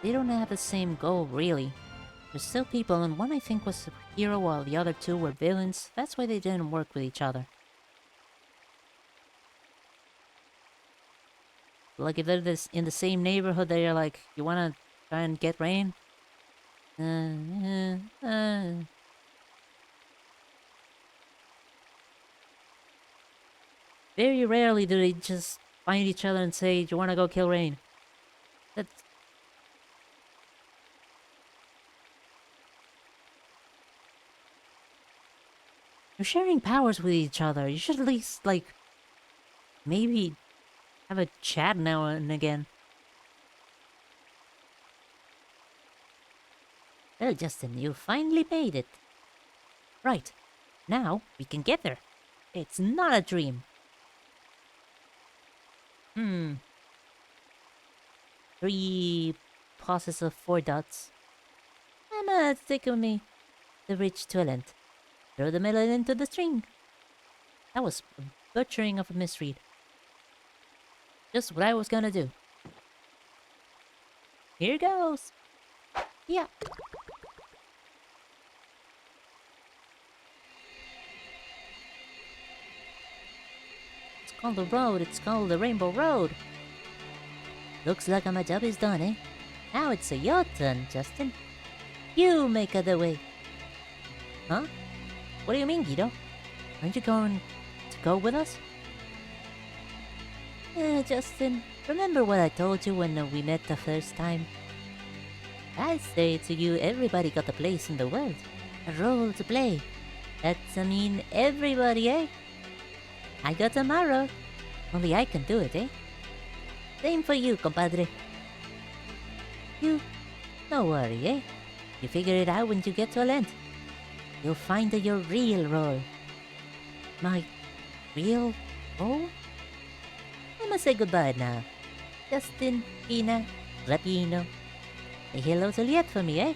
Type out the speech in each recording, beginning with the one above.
they don't have the same goal, really. They're still people, and one I think was a hero while the other two were villains. That's why they didn't work with each other. Like, if they're in the same neighborhood, they're like, you wanna try and get rain? uh, uh. Very rarely do they just find each other and say, do you wanna go kill rain? That's... You're sharing powers with each other. You should at least, like, maybe have a chat now and again. Well, Justin, you finally made it. Right. Now, we can get there. It's not a dream. 3 pauses of 4 dots. Stick with me. The bridge to Alent. Throw the melon into the string. That was a butchering of a misread. Just what I was gonna do. Here goes. Yeah. It's called the road. It's called the Rainbow Road. Looks like my job is done, eh? Now it's your turn, Justin. You make the way. Huh? What do you mean, Guido? Aren't you going to go with us? Justin, remember what I told you when we met the first time? I say to you, everybody got a place in the world. A role to play. That's, everybody, eh? I got tomorrow. Only I can do it, eh? Same for you, compadre. You, no worry, eh? You figure it out when you get to Alent. You'll find your real role. My real role? I must say goodbye now. Justin, Ina, Rapino. Say hello to Liet for me, eh?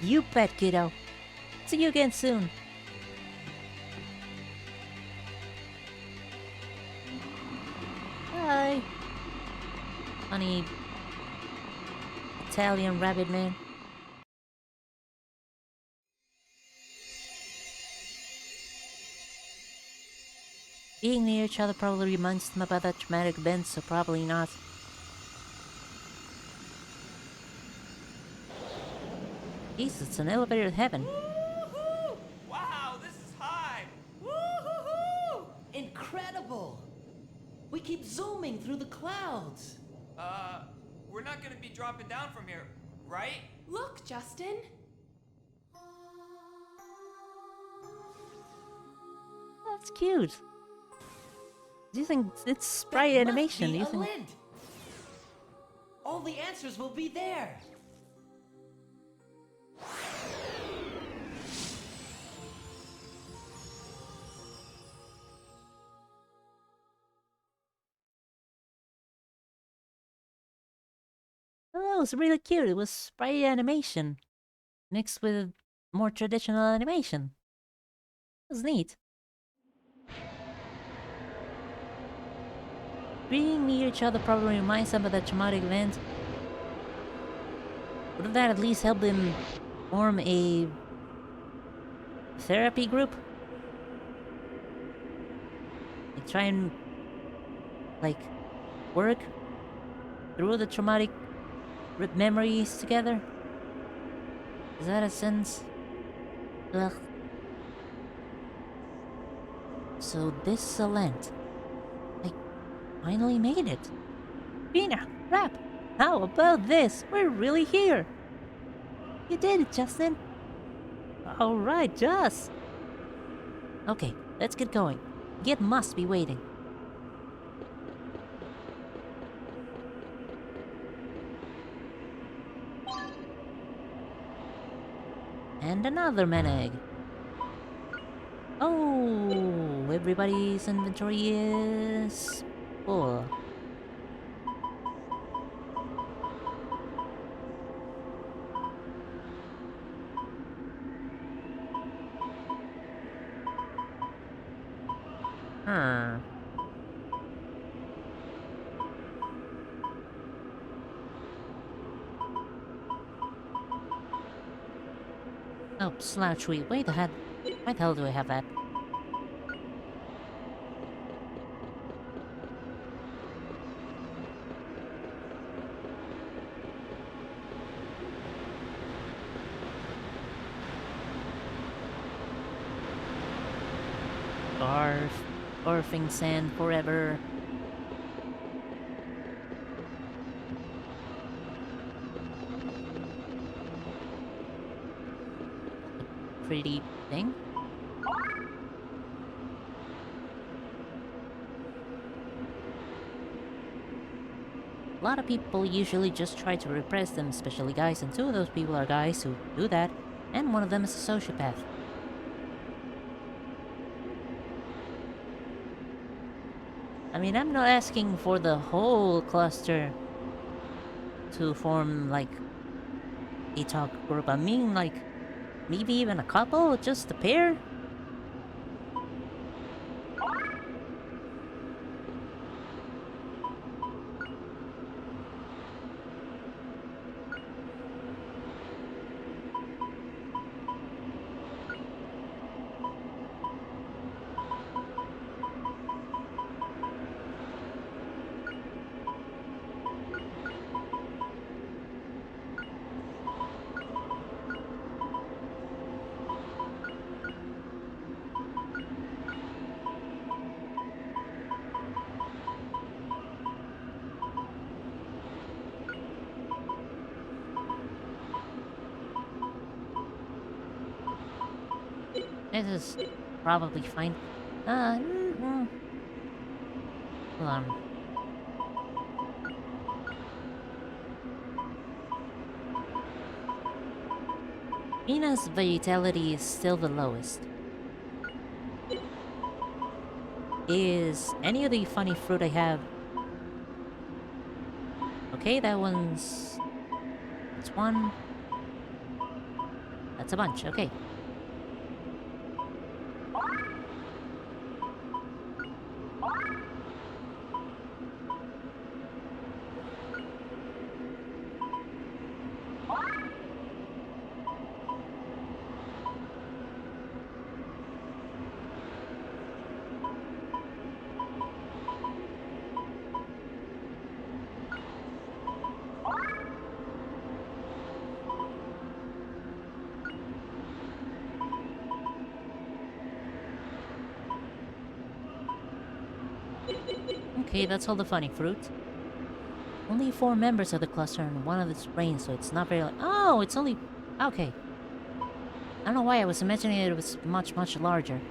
You bet, kiddo. See you again soon. Bye. Funny Italian rabbit man. Being near each other probably reminds them about that traumatic event, so probably not. Jesus, it's an elevator to heaven. Woo-hoo! Wow, this is high! Woo-hoo-hoo! Incredible! We keep zooming through the clouds. We're not gonna be dropping down from here, right? Look, Justin. That's cute. Do you think it's sprite That animation? Must Do be you a think? lint. All the answers will be there. Oh, it was really cute. It was sprite animation mixed with more traditional animation. It was neat. Being near each other probably reminds them of that traumatic event. Wouldn't that at least help them form a therapy group? Like, try and, like, work through the traumatic memories together? Is that a sense? Ugh. So this Alent. I finally made it. Pina, Rap, how about this? We're really here. You did it, Justin. Alright, Just. Okay, let's get going. Git must be waiting. And another maneg. Oh, everybody's inventory is full. Oh, slouch tree. Wait the head. Why the hell do I have that? Barf. Barfing sand forever. Pretty thing. A lot of people usually just try to repress them, especially guys, and two of those people are guys who do that, and one of them is a sociopath. I mean, I'm not asking for the whole cluster to form, like, a talk group. I mean, like, maybe even a couple, just a pair? This is probably fine. Hold on. Mina's vitality is still the lowest. Is any of the funny fruit I have... Okay, that one's... That's one. That's a bunch, okay. Okay, that's all the funny fruit. Only 4 members of the cluster and one of its brains, so it's not very... Oh, it's only... Okay. I don't know why I was imagining it was much, much larger.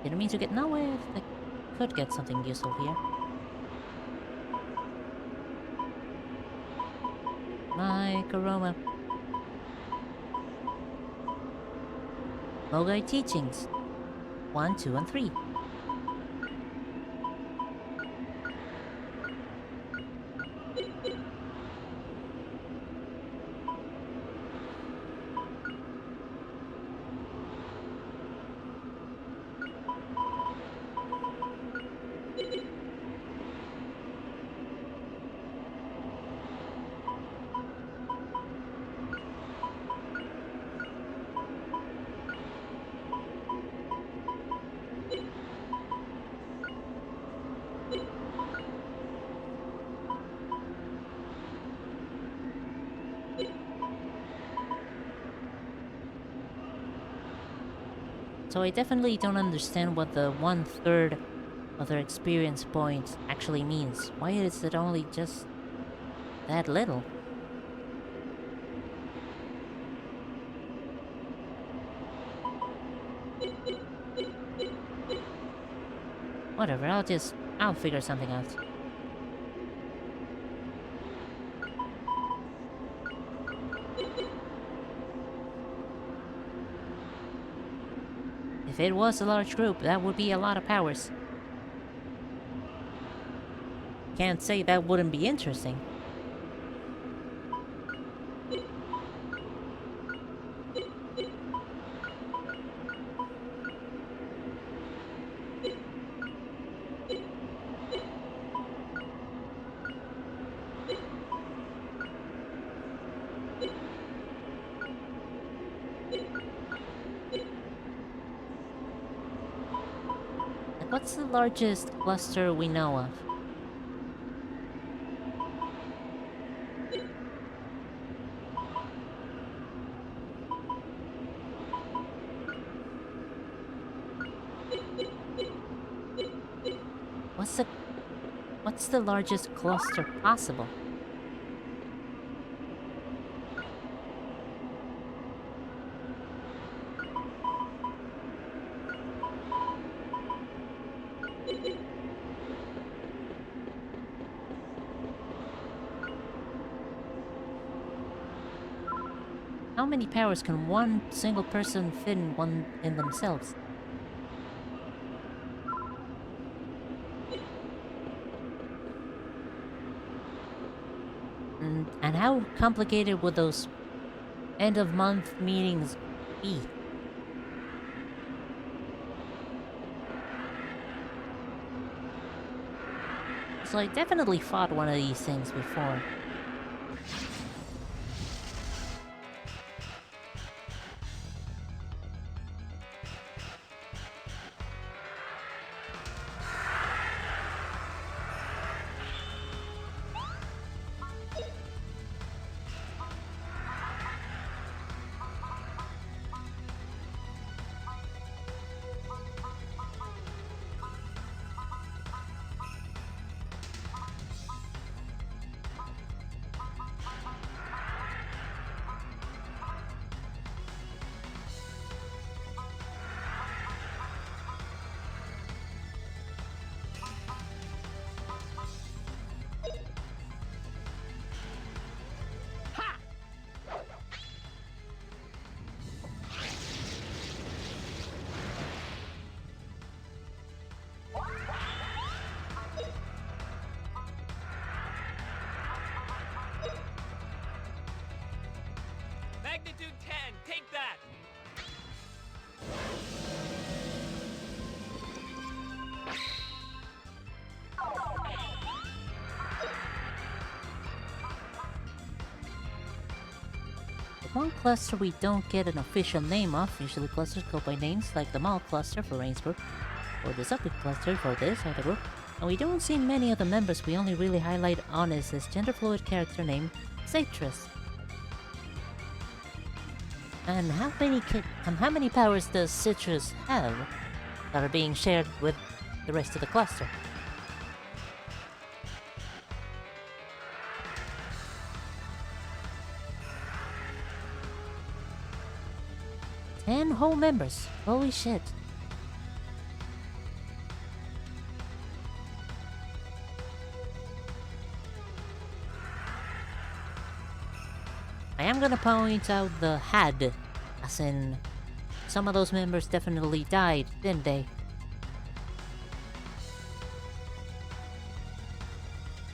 Didn't mean to get... No way, I could get something useful here. My aroma. Logai teachings. 1, 2, and 3. So I definitely don't understand what the 1/3 of their experience points actually means. Why is it only just that little? Whatever, I'll figure something out. If it was a large group, that would be a lot of powers. Can't say that wouldn't be interesting. What's the largest cluster we know of? What's the largest cluster possible? How many powers can one single person fit in themselves? And how complicated would those end of month meetings be? So I definitely fought one of these things before. Magnitude 10, take that! The one cluster we don't get an official name of, usually clusters go by names like the Mall Cluster for Rainsbrook, or the Subway Cluster for this or the group, and we don't see many of the members. We only really highlight on is this gender-fluid character named Citrus. And how many powers does Citrus have that are being shared with the rest of the cluster? Ten whole members. Holy shit. I am gonna point out the had, as in, some of those members definitely died, didn't they?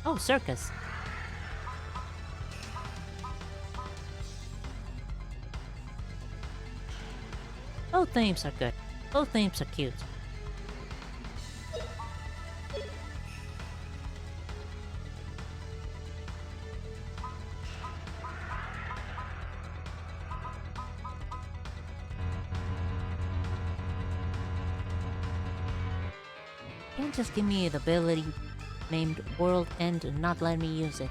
Oh, Circus. Both names are good. Both names are cute. Can't just give me the ability named World End and not let me use it.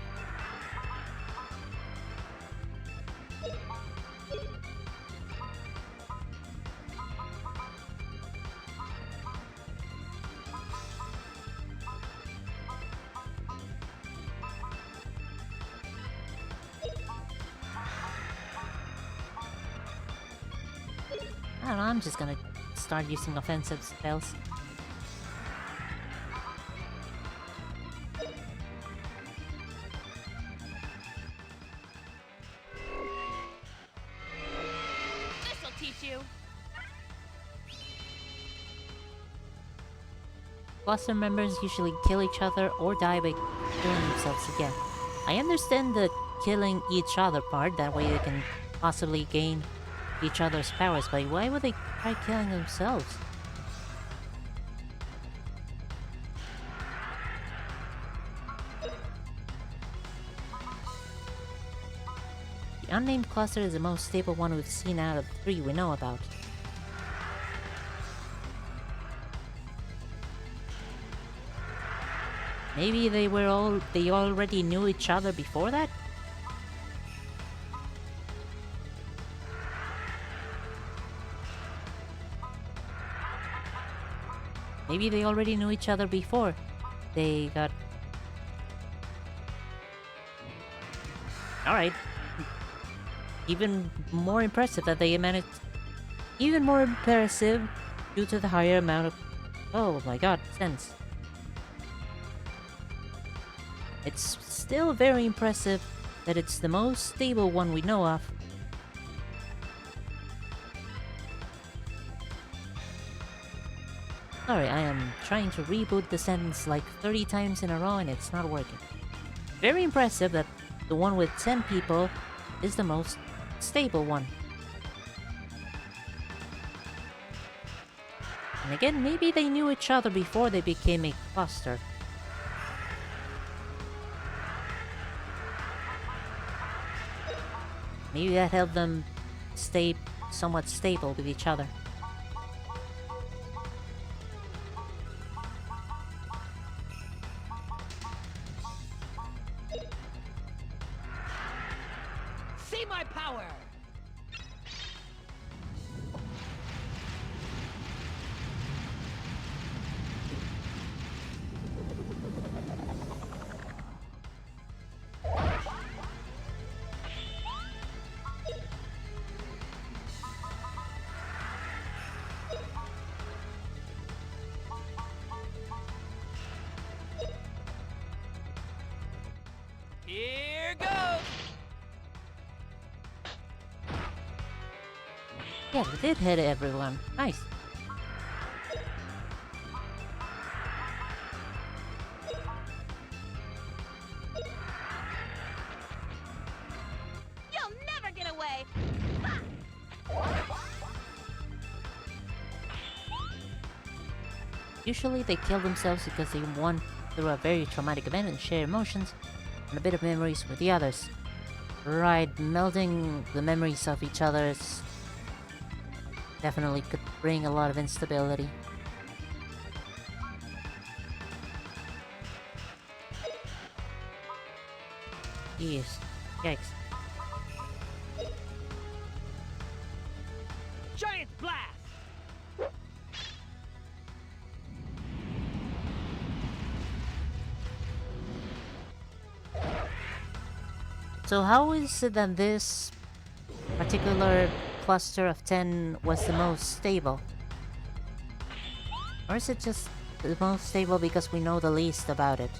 I don't know, I'm just gonna start using offensive spells. This'll teach you. Cluster members usually kill each other or die by killing themselves again. I understand the killing each other part, that way they can possibly gain each other's powers, but why would they try killing themselves? The unnamed cluster is the most stable one we've seen out of the three we know about. Maybe they already knew each other before that? Maybe they already knew each other before they got... Alright. Even more impressive that they managed... Even more impressive due to the higher amount of... Oh my god, sense. It's still very impressive that it's the most stable one we know of. Sorry, I am trying to reboot the sentence like 30 times in a row and it's not working. Very impressive that the one with 10 people is the most stable one. And again, maybe they knew each other before they became a cluster. Maybe that helped them stay somewhat stable with each other. See my power! Here goes! Yeah, we did hit everyone. Nice. You'll never get away! Usually they kill themselves because they won through a very traumatic event and share emotions and a bit of memories with the others. Right, melding the memories of each other's definitely could bring a lot of instability. Jeez. Yikes. Giant blast! So how is it that this particular cluster of 10 was the most stable? Or is it just the most stable because we know the least about it?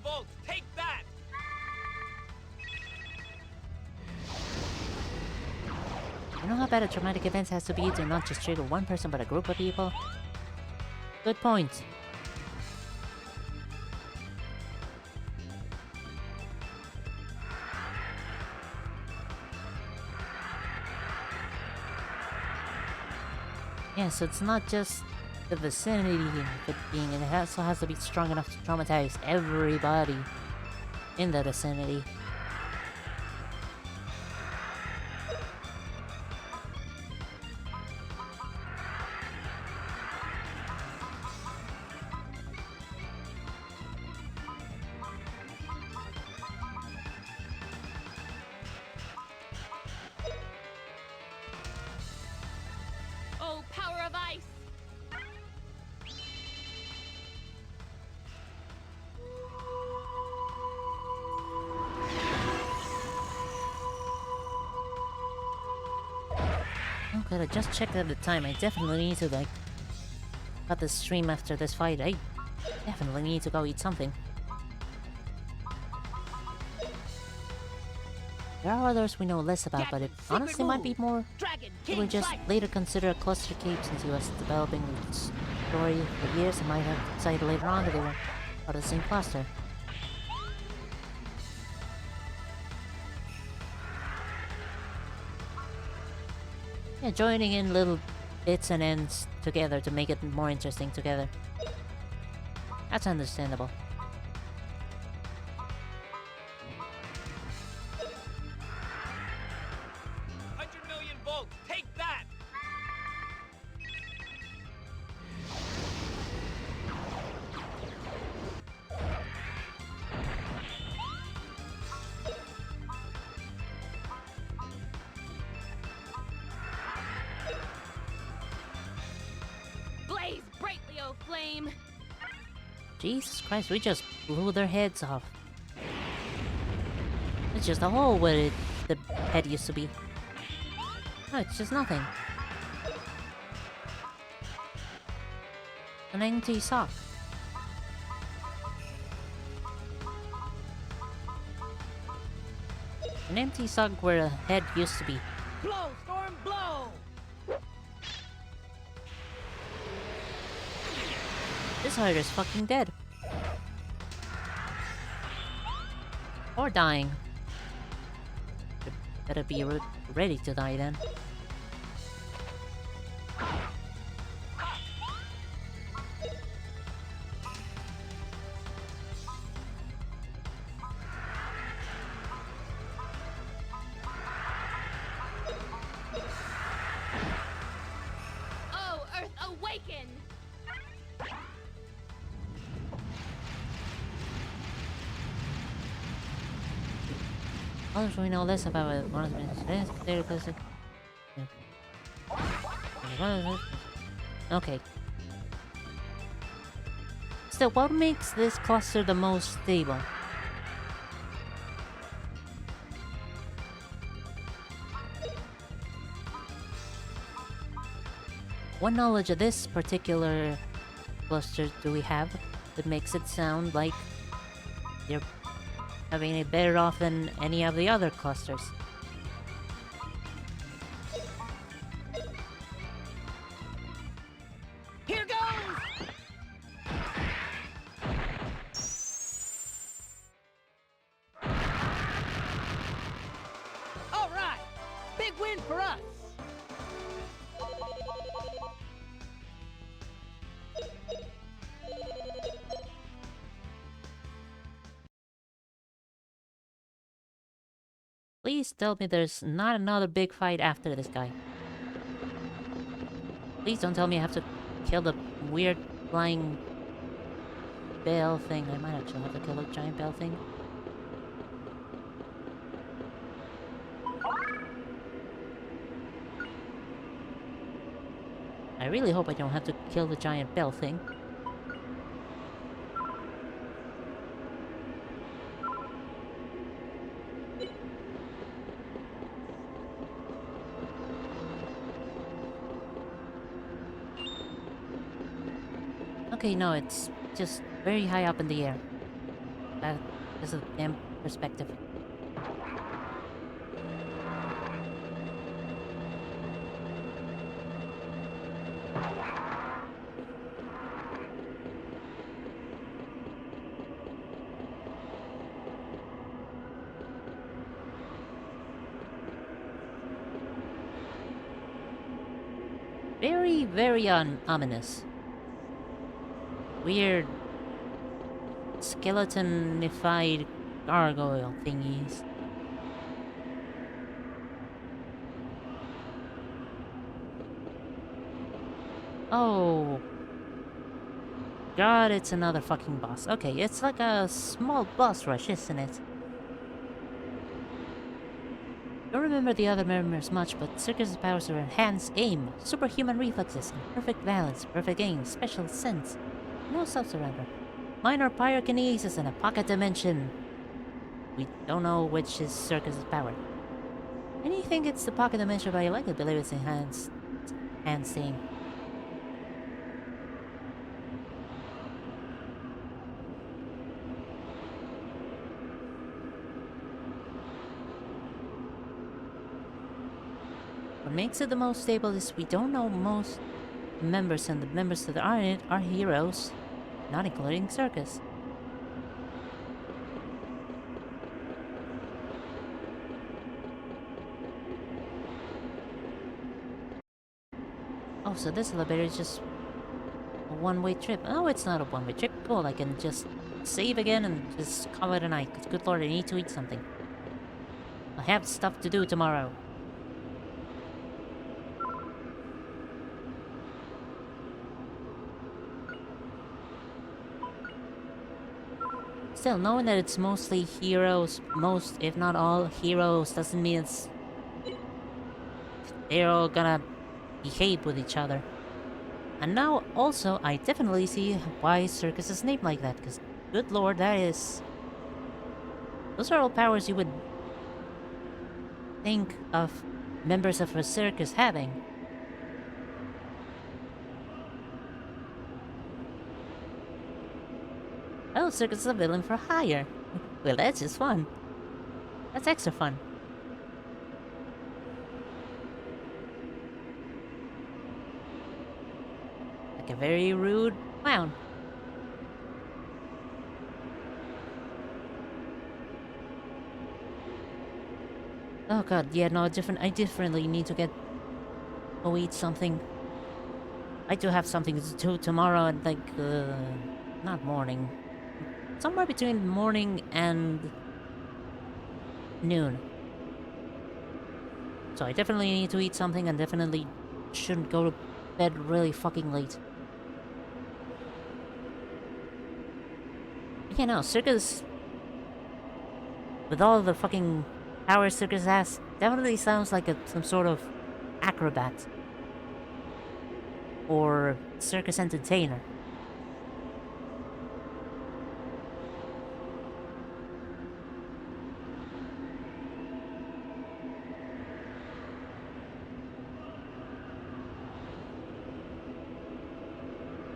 Volts, take that! You know how bad a traumatic event has to be to not just trigger one person but a group of people? Good point. Yeah, so it's not just the vicinity of it being, it also has to be strong enough to traumatize everybody in the vicinity. Oh, power of ice! Oh god, I just checked at the time. I definitely need to, like, cut the stream after this fight. I definitely need to go eat something. There are others we know less about, but it honestly might be more... We would just later consider a cluster cape since he was developing the story for years and might have decided later on that they were part of the same cluster. Yeah, joining in little bits and ends together to make it more interesting together. That's understandable. lame. Jesus Christ, we just blew their heads off. It's just a hole where the head used to be. No, it's just nothing. An empty sock. An empty sock where a head used to be. Blow, storm, blow! This hider is fucking dead. Or dying. Better be ready to die then. Oh, Earth, awaken! How do we know less about it? Okay. Still, what makes this cluster the most stable? What knowledge of this particular cluster do we have that makes it sound like you're having it better off than any of the other clusters? Here goes! All right! Big win for us! Please tell me there's not another big fight after this guy. Please don't tell me I have to kill the weird flying bell thing. I might actually have to kill the giant bell thing. I really hope I don't have to kill the giant bell thing. Okay, no, it's just very high up in the air. That is a damn perspective. Very, very ominous. Weird skeletonified gargoyle thingies. Oh God, it's another fucking boss. Okay, it's like a small boss rush, isn't it? Don't remember the other members much, but Circus's powers are enhanced aim, superhuman reflexes, and perfect balance, perfect aim, special sense, no self-surrender, minor pyrokinesis, and a pocket dimension. We don't know which is Circus's power. And you think it's the pocket dimension, but I like to believe it's enhanced aim. What makes it the most stable is we don't know most members, and the members that are in it are heroes, not including Circus. Oh, so this elevator is just a one-way trip. Oh, it's not a one-way trip. Cool, I can just save again and just call it a night. 'Cause good lord, I need to eat something. I have stuff to do tomorrow. Still, knowing that it's mostly heroes, most, if not all, heroes, doesn't mean they're all gonna behave with each other. And now, also, I definitely see why circus is named like that, because, good lord, that is... Those are all powers you would think of members of a circus having. Oh, circus is a villain for hire. Well, that's just fun. That's extra fun. Like a very rude clown. Oh god, yeah, no, I definitely need to go eat something. I do have something to do tomorrow at like, not morning. Somewhere between morning and noon. So I definitely need to eat something and definitely shouldn't go to bed really fucking late. Yeah, no, circus... With all the fucking power circus has, definitely sounds like some sort of acrobat. Or circus entertainer.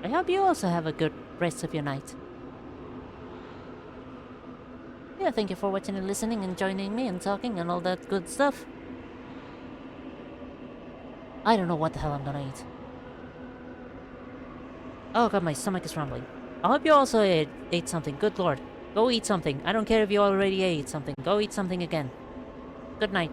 I hope you also have a good rest of your night. Yeah, thank you for watching and listening and joining me and talking and all that good stuff. I don't know what the hell I'm gonna eat. Oh god, my stomach is rumbling. I hope you also ate something. Good lord. Go eat something. I don't care if you already ate something. Go eat something again. Good night.